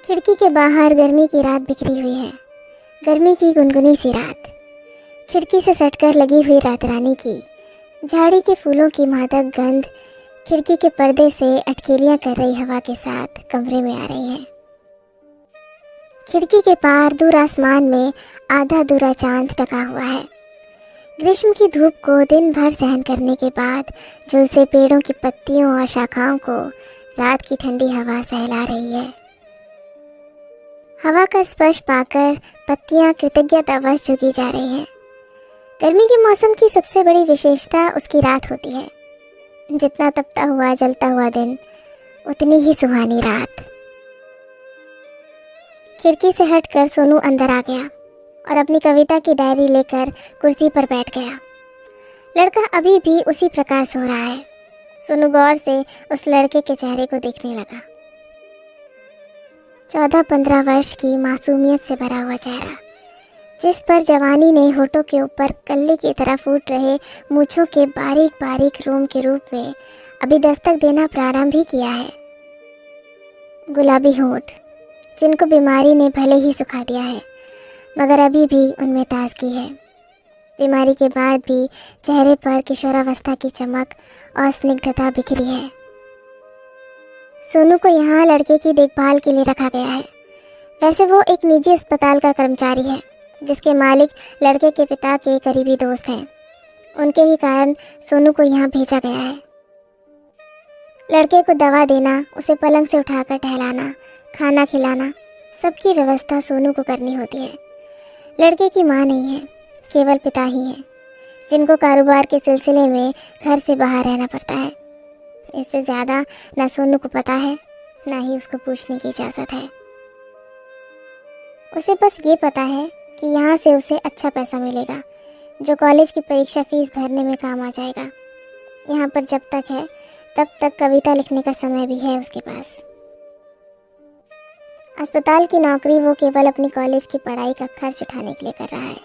खिड़की के बाहर गर्मी की रात बिखरी हुई है। गर्मी की गुनगुनी सी रात, खिड़की से सटकर लगी हुई रात रानी की झाड़ी के फूलों की मादक गंध खिड़की के पर्दे से अटकेलियां कर रही हवा के साथ कमरे में आ रही है। खिड़की के पार दूर आसमान में आधा अधूरा चांद टका हुआ है। ग्रीष्म की धूप को दिन भर सहन करने के बाद झुलसे पेड़ों की पत्तियों और शाखाओं को रात की ठंडी हवा सहला रही है। हवा का स्पर्श पाकर पत्तियां कृतज्ञतावश झुकी जा रही हैं। गर्मी के मौसम की सबसे बड़ी विशेषता उसकी रात होती है। जितना तपता हुआ जलता हुआ दिन, उतनी ही सुहानी रात। खिड़की से हटकर सोनू अंदर आ गया और अपनी कविता की डायरी लेकर कुर्सी पर बैठ गया। लड़का अभी भी उसी प्रकार सो रहा है। सोनू गौर से उस लड़के के चेहरे को देखने लगा। 14-15 वर्ष की मासूमियत से भरा हुआ चेहरा, जिस पर जवानी ने होठों के ऊपर कल्ले की तरह फूट रहे मूंछों के बारीक बारीक रोम के रूप में अभी दस्तक देना प्रारंभ ही किया है। गुलाबी होठ, जिनको बीमारी ने भले ही सुखा दिया है, मगर अभी भी उनमें ताजगी है। बीमारी के बाद भी चेहरे पर किशोरावस्था की चमक और स्निग्धता बिखरी है। सोनू को यहाँ लड़के की देखभाल के लिए रखा गया है। वैसे वो एक निजी अस्पताल का कर्मचारी है, जिसके मालिक लड़के के पिता के करीबी दोस्त हैं। उनके ही कारण सोनू को यहाँ भेजा गया है। लड़के को दवा देना, उसे पलंग से उठाकर टहलाना, खाना खिलाना, सबकी व्यवस्था सोनू को करनी होती है। लड़के की माँ नहीं है, केवल पिता ही हैं, जिनको कारोबार के सिलसिले में घर से बाहर रहना पड़ता है। इससे ज़्यादा ना सोनू को पता है, ना ही उसको पूछने की इजाज़त है। उसे बस ये पता है कि यहाँ से उसे अच्छा पैसा मिलेगा, जो कॉलेज की परीक्षा फीस भरने में काम आ जाएगा। यहाँ पर जब तक है, तब तक कविता लिखने का समय भी है उसके पास। अस्पताल की नौकरी वो केवल अपनी कॉलेज की पढ़ाई का खर्च उठाने के लिए कर रहा है,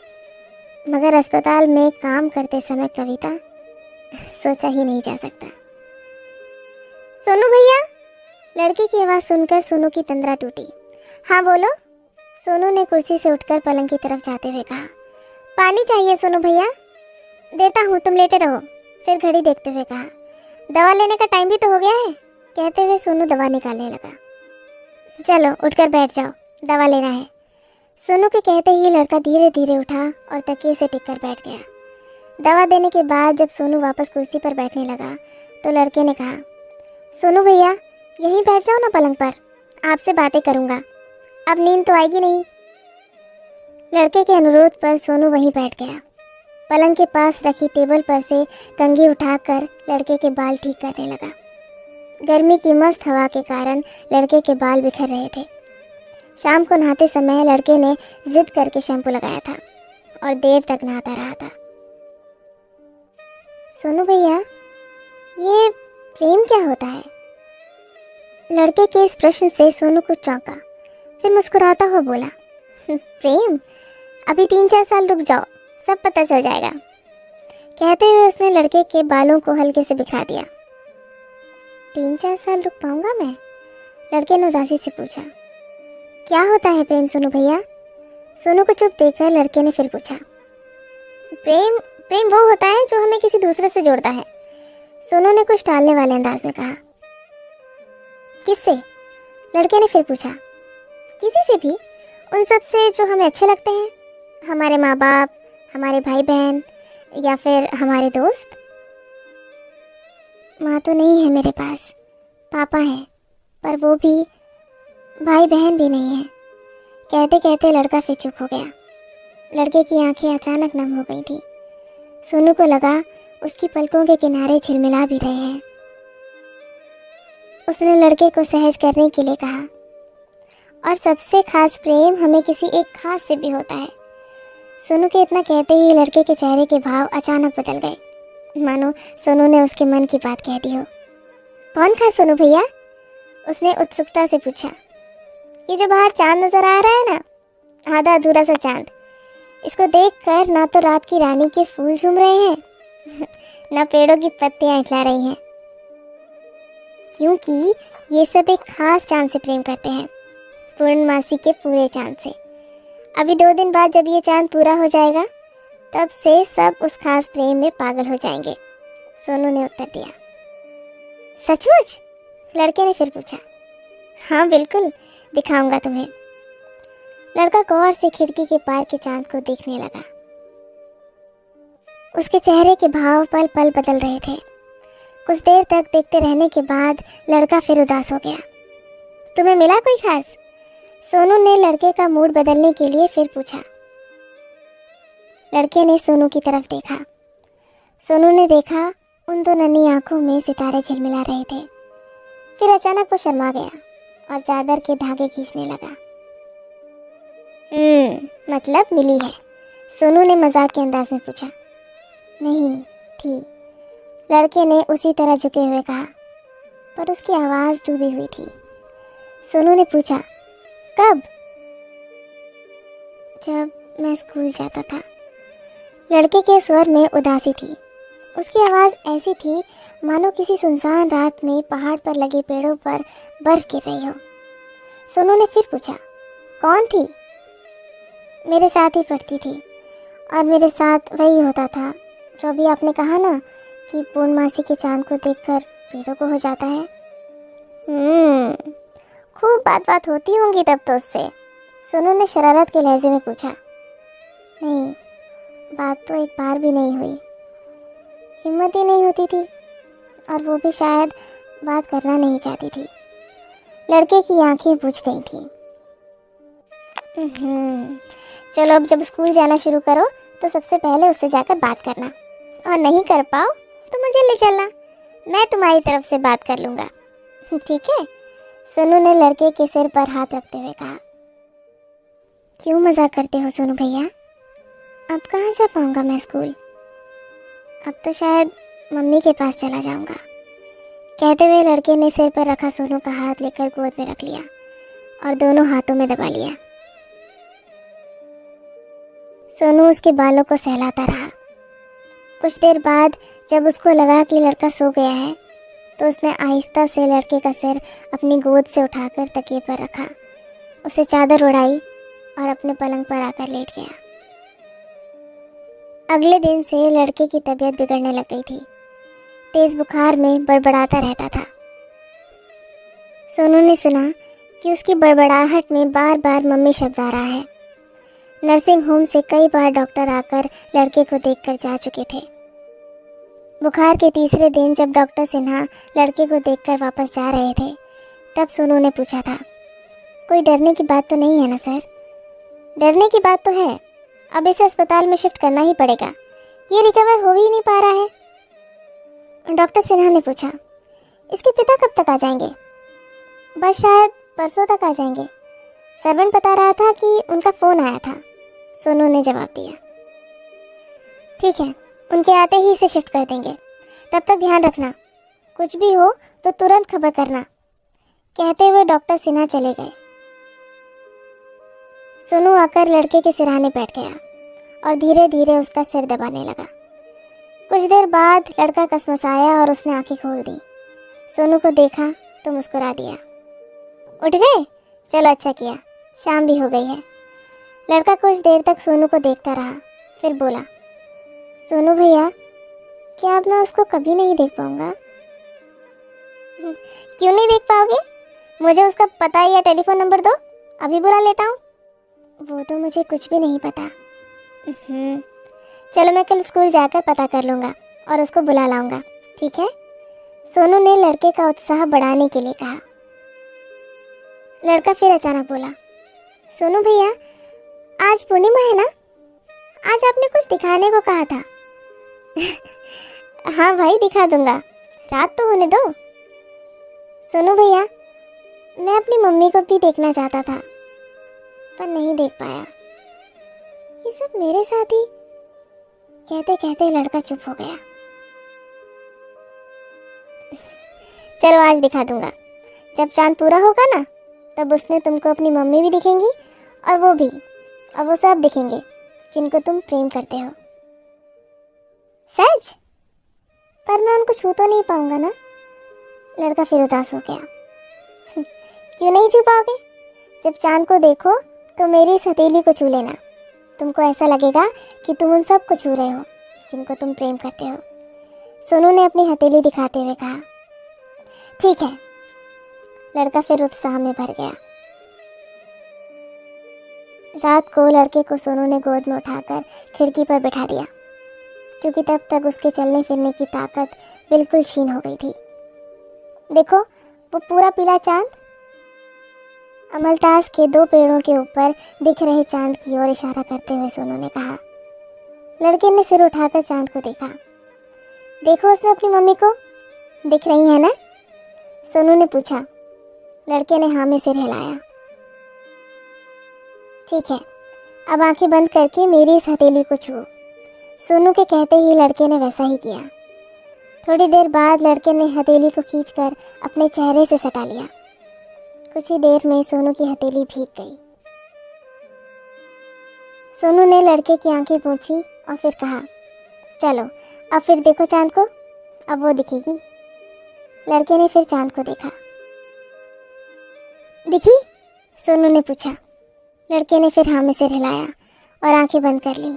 मगर अस्पताल में काम करते समय कविता सोचा ही नहीं जा सकता। सोनू भैया, लड़के की आवाज़ सुनकर सोनू की तंद्रा टूटी। हाँ बोलो, सोनू ने कुर्सी से उठकर पलंग की तरफ जाते हुए कहा। पानी चाहिए सोनू भैया। देता हूँ, तुम लेटे रहो। फिर घड़ी देखते हुए कहा, दवा लेने का टाइम भी तो हो गया है। कहते हुए सोनू दवा निकालने लगा। चलो उठकर बैठ जाओ, दवा लेना है। सोनू के कहते ही लड़का धीरे धीरे उठा और तकिए से टिककर बैठ गया। दवा देने के बाद जब सोनू वापस कुर्सी पर बैठने लगा तो लड़के ने कहा, सोनू भैया यहीं बैठ जाओ ना पलंग पर, आपसे बातें करूँगा। अब नींद तो आएगी नहीं। लड़के के अनुरोध पर सोनू वहीं बैठ गया। पलंग के पास रखी टेबल पर से कंघी उठाकर लड़के के बाल ठीक करने लगा। गर्मी की मस्त हवा के कारण लड़के के बाल बिखर रहे थे। शाम को नहाते समय लड़के ने जिद करके शैम्पू लगाया था और देर तक नहाता रहा था। सोनू भैया, ये प्रेम क्या होता है? लड़के के इस प्रश्न से सोनू कुछ चौंका, फिर मुस्कुराता हुआ बोला, प्रेम? अभी 3-4 साल रुक जाओ, सब पता चल जाएगा। कहते हुए उसने लड़के के बालों को हल्के से बिखरा दिया। 3-4 साल रुक पाऊंगा मैं? लड़के ने उदासी से पूछा। क्या होता है प्रेम सोनू भैया? सोनू को चुप देखकर लड़के ने फिर पूछा। प्रेम वो होता है जो हमें किसी दूसरे से जोड़ता है। सोनू ने कुछ टालने वाले अंदाज में कहा। किससे? लड़के ने फिर पूछा। किसी से भी, उन सब से जो हमें अच्छे लगते हैं, हमारे माँ बाप, हमारे भाई बहन या फिर हमारे दोस्त। माँ तो नहीं है मेरे पास, पापा हैं, पर वो भी भाई बहन भी नहीं है। कहते कहते लड़का फिर चुप हो गया। लड़के की आंखें अचानक नम हो गई थी। सोनू को लगा उसकी पलकों के किनारे झिलमिला भी रहे हैं। उसने लड़के को सहज करने के लिए कहा, और सबसे खास प्रेम हमें किसी एक खास से भी होता है। सोनू के इतना कहते ही लड़के के चेहरे के भाव अचानक बदल गए, मानो सोनू ने उसके मन की बात कह दी हो। कौन खास सोनू भैया? उसने उत्सुकता से पूछा। ये जो बाहर चांद नजर आ रहा है ना, आधा अधूरा सा चांद, इसको देखकर ना तो रात की रानी के फूल झूम रहे हैं ना पेड़ों की पत्तियां इठला रही हैं, क्योंकि ये सब एक खास चांद से प्रेम करते हैं। पूर्णमासी के पूरे चांद से। अभी 2 दिन बाद जब ये चांद पूरा हो जाएगा तब से सब उस खास प्रेम में पागल हो जाएंगे, सोनू ने उत्तर दिया। सचमुच? लड़के ने फिर पूछा। हाँ बिल्कुल, दिखाऊंगा तुम्हें। लड़का गौर से खिड़की के पार के चांद को देखने लगा। उसके चेहरे के भाव पल पल बदल रहे थे। कुछ देर तक देखते रहने के बाद लड़का फिर उदास हो गया। तुम्हें मिला कोई खास? सोनू ने लड़के का मूड बदलने के लिए फिर पूछा। लड़के ने सोनू की तरफ देखा। सोनू ने देखा उन दो नन्ही आंखों में सितारे झिलमिला रहे थे। फिर अचानक वो शर्मा गया और चादर के धागे खींचने लगा। मतलब मिली है? सोनू ने मजाक के अंदाज में पूछा। नहीं थी, लड़के ने उसी तरह झुके हुए कहा, पर उसकी आवाज़ डूबी हुई थी। सोनू ने पूछा, कब? जब मैं स्कूल जाता था। लड़के के स्वर में उदासी थी। उसकी आवाज़ ऐसी थी मानो किसी सुनसान रात में पहाड़ पर लगे पेड़ों पर बर्फ गिर रही हो। सोनू ने फिर पूछा, कौन थी? मेरे साथ ही पढ़ती थी और मेरे साथ वही होता था जो अभी आपने कहा ना कि पूर्णमासी के चांद को देखकर पेड़ों को हो जाता है। खूब बात होती होंगी तब तो उससे, सोनू ने शरारत के लहजे में पूछा। नहीं, बात तो एक बार भी नहीं हुई, हिम्मत ही नहीं होती थी और वो भी शायद बात करना नहीं चाहती थी। लड़के की आंखें बुझ गई थीं। चलो अब जब स्कूल जाना शुरू करो तो सबसे पहले उससे जाकर बात करना, और नहीं कर पाओ तो मुझे ले चलना, मैं तुम्हारी तरफ से बात कर लूँगा। ठीक है? सोनू ने लड़के के सिर पर हाथ रखते हुए कहा। क्यों मजाक करते हो सोनू भैया? अब कहाँ जा पाऊँगा मैं स्कूल? अब तो शायद मम्मी के पास चला जाऊँगा। कहते हुए लड़के ने सिर पर रखा सोनू का हाथ लेकर गोद में रख लिया और दोनों हाथों में दबा लिया। सोनू उसके बालों को सहलाता रहा। कुछ देर बाद जब उसको लगा कि लड़का सो गया है तो उसने आहिस्ता से लड़के का सिर अपनी गोद से उठाकर तकिए पर रखा, उसे चादर उड़ाई और अपने पलंग पर आकर लेट गया। अगले दिन से लड़के की तबीयत बिगड़ने लग गई थी। तेज बुखार में बड़बड़ाता रहता था। सोनू ने सुना कि उसकी बड़बड़ाहट में बार बार मम्मी शब्द आ रहा है। नर्सिंग होम से कई बार डॉक्टर आकर लड़के को देखकर जा चुके थे। बुखार के तीसरे दिन जब डॉक्टर सिन्हा लड़के को देखकर वापस जा रहे थे तब सोनू ने पूछा था, कोई डरने की बात तो नहीं है ना सर? डरने की बात तो है, अब इसे अस्पताल में शिफ्ट करना ही पड़ेगा, ये रिकवर हो ही नहीं पा रहा है। डॉक्टर सिन्हा ने पूछा, इसके पिता कब तक आ जाएंगे? बस शायद परसों तक आ जाएंगे, सर्वेंट बता रहा था कि उनका फ़ोन आया था, सोनू ने जवाब दिया। ठीक है, उनके आते ही इसे शिफ्ट कर देंगे, तब तक ध्यान रखना, कुछ भी हो तो तुरंत खबर करना। कहते हुए डॉक्टर सिन्हा चले गए। सोनू आकर लड़के के सिरहाने बैठ गया और धीरे धीरे उसका सिर दबाने लगा। कुछ देर बाद लड़का कसमसाया और उसने आंखें खोल दी। सोनू को देखा तो मुस्कुरा दिया। उठ गए? चलो अच्छा किया, शाम भी हो गई है। लड़का कुछ देर तक सोनू को देखता रहा, फिर बोला, सोनू भैया, क्या अब मैं उसको कभी नहीं देख पाऊंगा? क्यों नहीं देख पाओगे? मुझे उसका पता या टेलीफोन नंबर दो, अभी बुला लेता हूँ। वो तो मुझे कुछ भी नहीं पता। चलो मैं कल स्कूल जाकर पता कर लूँगा और उसको बुला लाऊंगा, ठीक है? सोनू ने लड़के का उत्साह बढ़ाने के लिए कहा। लड़का फिर अचानक बोला, सोनू भैया, आज पूर्णिमा है ना? आज आपने कुछ दिखाने को कहा था। हाँ भाई, दिखा दूंगा, रात तो होने दो। सोनू भैया, मैं अपनी मम्मी को भी देखना चाहता था पर नहीं देख पाया, ये सब मेरे साथ ही। कहते कहते लड़का चुप हो गया। चलो आज दिखा दूंगा, जब चांद पूरा होगा ना तब उसमें तुमको अपनी मम्मी भी दिखेंगी और वो सब दिखेंगे जिनको तुम प्रेम करते हो। सच? पर मैं उनको छू तो नहीं पाऊंगा ना? लड़का फिर उदास हो गया। क्यों नहीं छू पाओगे? जब चांद को देखो तो मेरी इस हथेली को छू लेना। तुमको ऐसा लगेगा कि तुम उन सब को छू रहे हो जिनको तुम प्रेम करते हो। सोनू ने अपनी हथेली दिखाते हुए कहा। ठीक है। लड़का फिर उत्साह में भर गया। रात को लड़के को सोनू ने गोद में उठाकर खिड़की पर बिठा दिया, क्योंकि तब तक उसके चलने फिरने की ताकत बिल्कुल छीन हो गई थी। देखो वो पूरा पीला चांद। अमलतास के 2 पेड़ों के ऊपर दिख रहे चांद की ओर इशारा करते हुए सोनू ने कहा। लड़के ने सिर उठाकर चांद को देखा। देखो उसमें अपनी मम्मी को दिख रही है ना? सोनू ने पूछा। लड़के ने हाँ में सिर हिलाया। ठीक है, अब आंखें बंद करके मेरी इस हथेली को छुओ। सोनू के कहते ही लड़के ने वैसा ही किया। थोड़ी देर बाद लड़के ने हथेली को खींचकर अपने चेहरे से सटा लिया। कुछ ही देर में सोनू की हथेली भीग गई। सोनू ने लड़के की आंखें पोंछी और फिर कहा, चलो अब फिर देखो चांद को, अब वो दिखेगी। लड़के ने फिर चांद को देखा। दिखी? सोनू ने पूछा। लड़के ने फिर हाँ में सिर हिलाया और आंखें बंद कर ली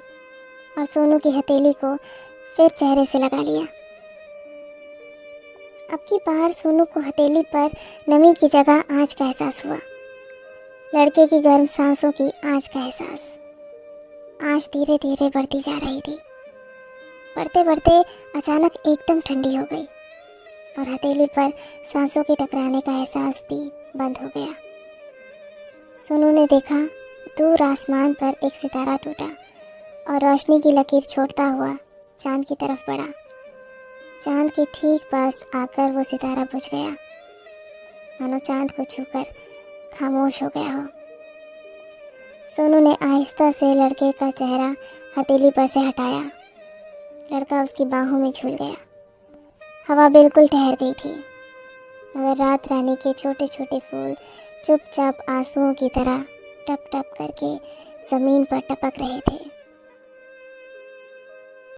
और सोनू की हथेली को फिर चेहरे से लगा लिया। अब की बार सोनू को हथेली पर नमी की जगह आंच का एहसास हुआ। लड़के की गर्म सांसों की आंच का एहसास। आंच धीरे धीरे बढ़ती जा रही थी। बढ़ते बढ़ते अचानक एकदम ठंडी हो गई और हथेली पर सांसों के टकराने का एहसास भी बंद हो गया। सोनू ने देखा दूर आसमान पर एक सितारा टूटा और रोशनी की लकीर छोड़ता हुआ चांद की तरफ बढ़ा। चांद के ठीक पास आकर वो सितारा बुझ गया, मानो चांद को छूकर खामोश हो गया हो। सोनू ने आहिस्ता से लड़के का चेहरा हथेली पर से हटाया। लड़का उसकी बाहों में झूल गया। हवा बिल्कुल ठहर गई थी, मगर रात रानी के छोटे छोटे फूल चुपचाप आंसुओं की तरह टप टप करके ज़मीन पर टपक रहे थे।